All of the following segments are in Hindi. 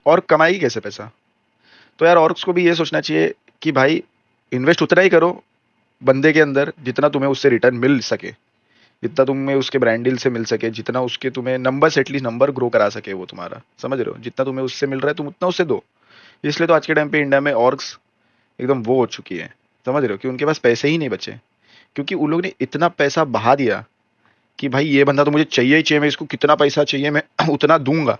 और कमाएगी कैसे पैसा? तो यार ऑर्ग्स को भी ये सोचना चाहिए कि भाई इन्वेस्ट उतना ही करो बंदे के अंदर जितना तुम्हें उससे रिटर्न मिल सके, जितना तुम्हें उसके ब्रांड डील से मिल सके, जितना उसके तुम्हें नंबर्स एटलीस्ट नंबर ग्रो करा सके वो तुम्हारा, समझ रहे हो? जितना तुम्हें उससे मिल रहा है तुम उतना उससे दो। इसलिए तो आज के टाइम पे इंडिया में ऑर्ग्स एकदम वो हो चुकी है, समझ रहे हो, कि उनके पास पैसे ही नहीं बचे, क्योंकि उन लोग ने इतना पैसा बहा दिया कि भाई ये बंदा तो मुझे चाहिए ही चाहिए, मैं इसको कितना पैसा चाहिए मैं उतना दूंगा।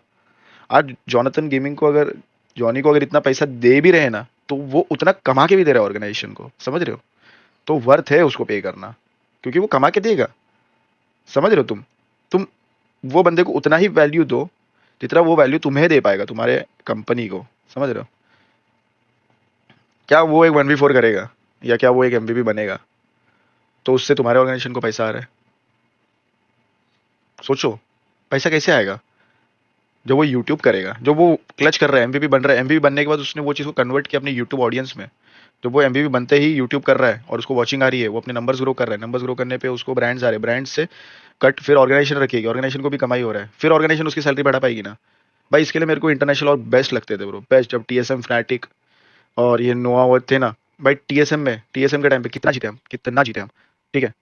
आज जॉनथन गेमिंग को अगर, जॉनी को अगर इतना पैसा दे भी रहे ना, तो वो उतना कमा के भी दे रहा है ऑर्गेनाइजेशन को, समझ रहे हो? तो वर्थ है उसको पे करना, क्योंकि वो कमा के देगा, समझ रहे हो? तुम वो बंदे को उतना ही वैल्यू दो जितना वो वैल्यू तुम्हें दे पाएगा तुम्हारे कंपनी को, समझ रहे हो? क्या वो एक 1v4 करेगा या क्या वो एक एमवीपी बनेगा तो उससे तुम्हारे ऑर्गेनाइजेशन को पैसा आ रहा है? सोचो, पैसा कैसे आएगा? जो वो यूट्यूब करेगा, जो वो क्लच कर रहा है, एमवीपी बन रहा है, एमवीपी बनने के बाद उसने वो चीज़ को कन्वर्ट किया अपने यूट्यूब ऑडियंस में। जब वो एमवीपी बनते ही यूट्यूब कर रहा है और उसको वॉचिंग आ रही है, वो अपने नंबर्स ग्रो कर रहा है, नंबर्स ग्रो करने पे उसको ब्रांड्स आ रहे हैं, ब्रांड्स से कट फिर ऑर्गेनाइजेशन रखेगी, ऑर्गेनाइजेशन को भी कमाई हो रहा है, फिर ऑर्गेनाइजेशन उसकी सैलरी बढ़ा पाएगी ना। भाई इसके लिए मेरे को इंटरनेशनल और बेस्ट लगते थे ब्रो, बेस्ट। जब टीएसएम फनाटिक और ये नोआ वो थे ना, भाई टीएसएम के टाइम पे कितना जीते हम, कितना जीते हम, ठीक है?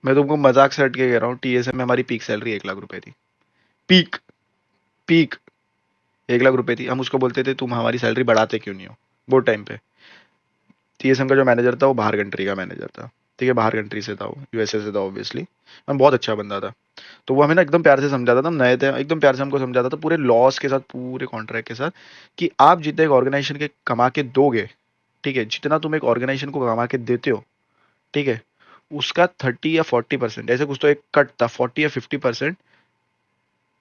मैं तुमको मजाक से हट के कह रहा हूँ, टीएसएम में हमारी पीक सैलरी 1 लाख रुपए थी। पीक, पीक 1 लाख रुपए थी। हम उसको बोलते थे तुम हमारी सैलरी बढ़ाते क्यों नहीं हो? वो टाइम पे टीएसएम का जो मैनेजर था वो बाहर कंट्री का मैनेजर था, ठीक है, बाहर कंट्री से था, वो यूएसए से था ऑब्वियसली। हम बहुत अच्छा बंदा था। तो वो हमें ना एकदम प्यार से समझाता था, हम नए थे, एकदम प्यार से हमको समझाता था पूरे लॉस के साथ, पूरे कॉन्ट्रैक्ट के साथ, कि आप जितने एक ऑर्गेनाइजेशन के कमा के दोगे, ठीक है, जितना तुम एक ऑर्गेनाइजेशन को कमा के देते हो, ठीक है, उसका 30 या 40% ऐसे कुछ तो एक कट था, 40 या 50%,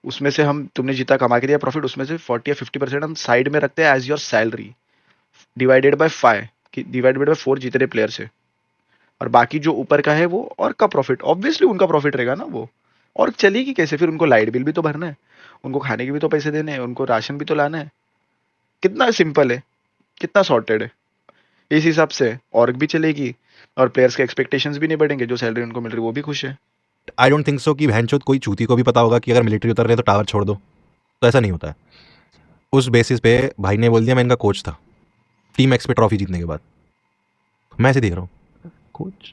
उसमें से हम, तुमने जितना कमा के दिया प्रॉफिट, उसमें से 40 या 50% हम साइड में रखते हैं as your salary, divided by 5, divided by 4 जितने प्लेयर से, और बाकी जो ऊपर का है वो और का प्रॉफिट, ऑब्वियसली उनका प्रॉफिट रहेगा ना वो। और चलेगी कैसे फिर? उनको लाइट बिल भी तो भरना है, उनको खाने के भी तो पैसे देने हैं, उनको राशन भी तो लाना है। कितना सिंपल है, कितना सॉर्टेड है। इस हिसाब से ऑर्ग भी चलेगी और प्लेयर्स के एक्सपेक्टेशंस भी नहीं बढ़ेंगे, जो सैलरी उनको मिल रही है वो भी खुश है। आई डोंट थिंक सो कि भैंचोद कोई चूती को भी पता होगा कि अगर मिलिट्री उतर रहे हैं तो टावर छोड़ दो, तो ऐसा नहीं होता है। उस बेसिस पे भाई ने बोल दिया, मैं इनका कोच था टीम एक्स पे ट्रॉफी जीतने के बाद। मैं ऐसे देख रहा हूँ, कोच,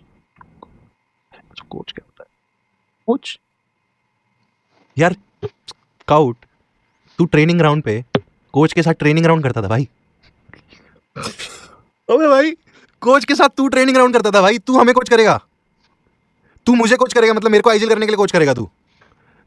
कोच क्या होता है? कोच यार, स्काउट, तू ट्रेनिंग ग्राउंड पे कोच के साथ ट्रेनिंग ग्राउंड करता था भाई। अबे भाई, कोच के साथ तू ट्रेनिंग ग्राउंड करता था भाई, तू हमें कोच करेगा? तू मुझे कोच करेगा? मतलब मेरे को आईजीएल करने के लिए कोच करेगा तू?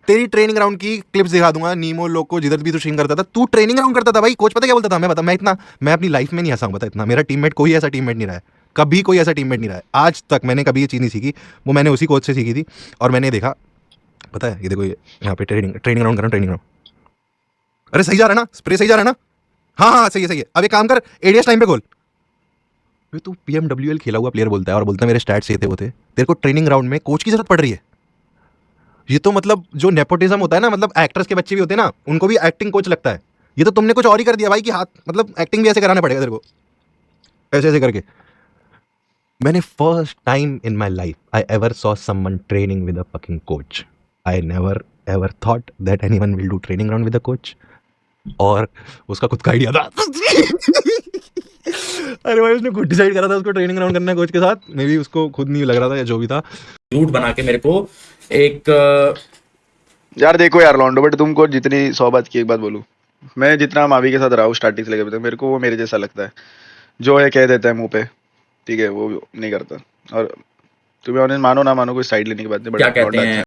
तेरी ट्रेनिंग ग्राउंड की क्लिप्स दिखा दूंगा, नीमो लोग को जिधर भी तू स्ट्रीम करता था, तू ट्रेनिंग ग्राउंड करता था भाई। कोच पता क्या बोलता था? मैं बता, मैं इतना, मैं अपनी लाइफ में नहीं हंसा हूं, बता इतना, मेरा टीममेट कोई ऐसा टीममेट नहीं रहा है, कभी कोई ऐसा टीममेट नहीं रहा है आज तक। मैंने कभी ये चीज़ नहीं सीखी, वो मैंने उसी कोच से सीखी थी। और मैंने देखा, पता है, ये देखो, ये यहाँ पे ट्रेनिंग ट्रेनिंग ग्राउंड कर रहा हूँ, ट्रेनिंग ग्राउंड। अरे सही जा रहा है ना स्प्रे? सही जा रहा है ना? हाँ हाँ सही है सही है। अब एक काम कर, एडीएस टाइम पे खोल। तू पीएमडब्ल्यूएल खेला हुआ प्लेयर बोलता है और बोलता है मेरे स्टैट्स ये थे वो थे, तेरे को ट्रेनिंग ग्राउंड में कोच की जरूरत पड़ रही है? ये तो मतलब जो नेपोटिज्म होता है ना, मतलब एक्टर्स के बच्चे भी होते हैं ना, उनको भी एक्टिंग कोच लगता है। ये तो तुमने कुछ और ही कर दिया भाई कि हाथ, मतलब एक्टिंग भी ऐसे कराना पड़ेगा तेरे को, ऐसे ऐसे करके। मैंने first time in my life I ever saw someone training with a fucking coach. I never ever thought that anyone will do training ground with a coach. और उसका खुद का आइडिया था। अरे भाई, उसने खुद डिसाइड करा था उसको ट्रेनिंग ग्राउंड करना है कोच के साथ। मे बी उसको खुद नहीं लग रहा था या जो भी था, रूट बना के मेरे को एक यार देखो यार लॉन्डो, बट तुमको जितनी 100 बात की एक बात बोलूं, मैं जितना मावी के साथ रहा हूँ स्टार्टिंग से लेकर अभी तक, मेरे को वो मेरे जैसा लगता है, जो है कह देता है मुंह पे, ठीक है, वो नहीं करता। और तुम्हें ऑनेस्ट मानो ना मानो, कोई साइड लेने की बात नहीं, क्या बट कहते लौंडा हैं अच्छा